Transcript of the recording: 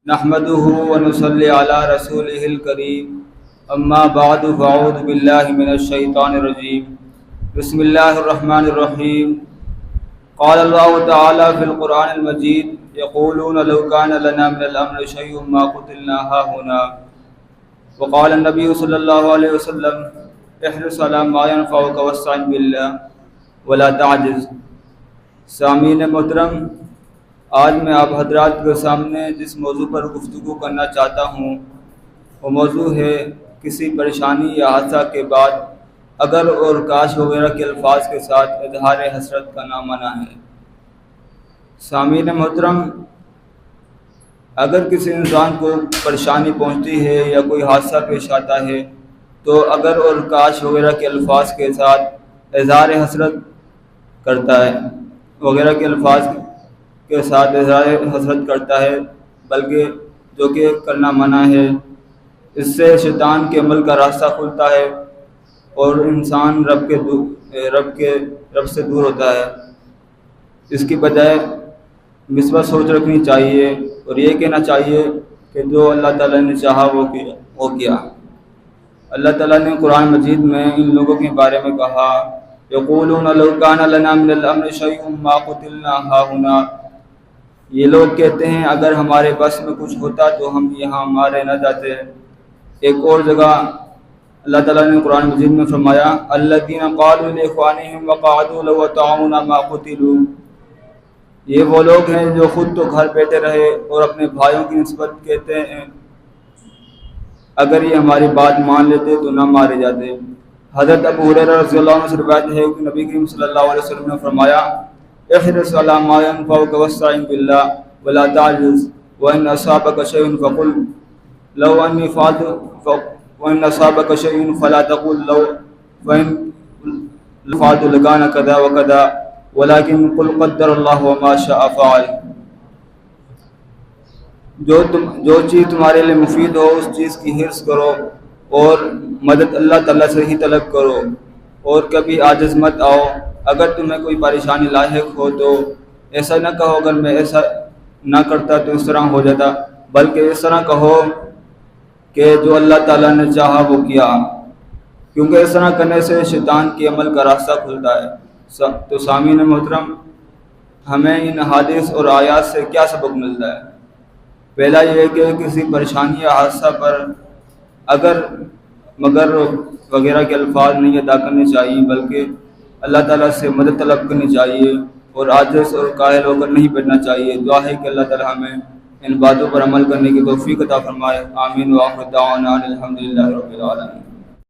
نحمده ونصلي على رسوله الكريم اما بعد فاعوذ بالله من الشيطان الرجيم بسم الله الرحمن الرحيم قال الله تعالى في القرآن المجيد يقولون لو كان لنا من الأمر شيء ما قتلنا هاهنا وقال النبي صلى الله عليه وسلم احرص على ما ينفعك واستعن بالله ولا تعجز. سامعین محترم، آج میں آپ حضرات کے سامنے جس موضوع پر گفتگو کرنا چاہتا ہوں وہ موضوع ہے کسی پریشانی یا حادثہ کے بعد اگر اور کاش وغیرہ کے الفاظ کے ساتھ اظہار حسرت کا نام منع ہے. سامعین محترم، اگر کسی انسان کو پریشانی پہنچتی ہے یا کوئی حادثہ پیش آتا ہے تو اگر اور کاش وغیرہ کے الفاظ کے ساتھ اظہار حسرت کرتا ہے وغیرہ کے الفاظ کے ساتھ اظہار حسرت کرتا ہے، بلکہ جو کہ کرنا منع ہے. اس سے شیطان کے عمل کا راستہ کھلتا ہے اور انسان رب سے دور ہوتا ہے. اس کی بجائے مثبت سوچ رکھنی چاہیے اور یہ کہنا چاہیے کہ جو اللہ تعالیٰ نے چاہا وہ کیا. اللہ تعالیٰ نے قرآن مجید میں ان لوگوں کے بارے میں کہا یقولون لو کان لنا من الامر شیء ما قتلنا ہاہنا. یہ لوگ کہتے ہیں اگر ہمارے بس میں کچھ ہوتا تو ہم یہاں مارے نہ جاتے. ایک اور جگہ اللہ تعالیٰ نے قرآن مجید میں فرمایا الذین قالوا لاخوانہم وقعدوا لو اطاعونا ما قتلوا. یہ وہ لوگ ہیں جو خود تو گھر بیٹھے رہے اور اپنے بھائیوں کی نسبت کہتے ہیں اگر یہ ہماری بات مان لیتے تو نہ مارے جاتے. حضرت ابو ہریرہ رضی اللہ عنہ سے روایت ہے کہ نبی کریم صلی اللہ علیہ وسلم نے فرمایا احرص علی ما ينفعك واستعن بالله ولا تعجز وان اصابك شيء فقل لو اني فعلت وان اصابك شيء فلا تقل لو وان فعلت لكان كذا وكذا ولكن قل قدر الله وما شاء فعل. جو چیز تمہارے لیے مفید ہو اس چیز کی حرص کرو اور مدد اللہ تعالیٰ سے ہی طلب کرو اور کبھی عاجز مت آؤ. اگر تمہیں کوئی پریشانی لاحق ہو تو ایسا نہ کہو اگر میں ایسا نہ کرتا تو اس طرح ہو جاتا، بلکہ اس طرح کہو کہ جو اللہ تعالیٰ نے چاہا وہ کیا، کیونکہ اس طرح کرنے سے شیطان کے عمل کا راستہ کھلتا ہے. تو سامعین محترم، ہمیں ان حادث اور آیات سے کیا سبق ملتا ہے؟ پہلا یہ کہ کسی پریشانی یا حادثہ پر اگر مگر وغیرہ کے الفاظ نہیں ادا کرنے چاہیے، بلکہ اللہ تعالیٰ سے مدد طلب کرنی چاہیے اور عاجز اور کاہل ہو کر نہیں بیٹھنا چاہیے. دعا ہے کہ اللہ تعالیٰ ہمیں ان باتوں پر عمل کرنے کی توفیق عطا فرمائے. آمین. وآخر دعوانا الحمدللہ رب العالمین.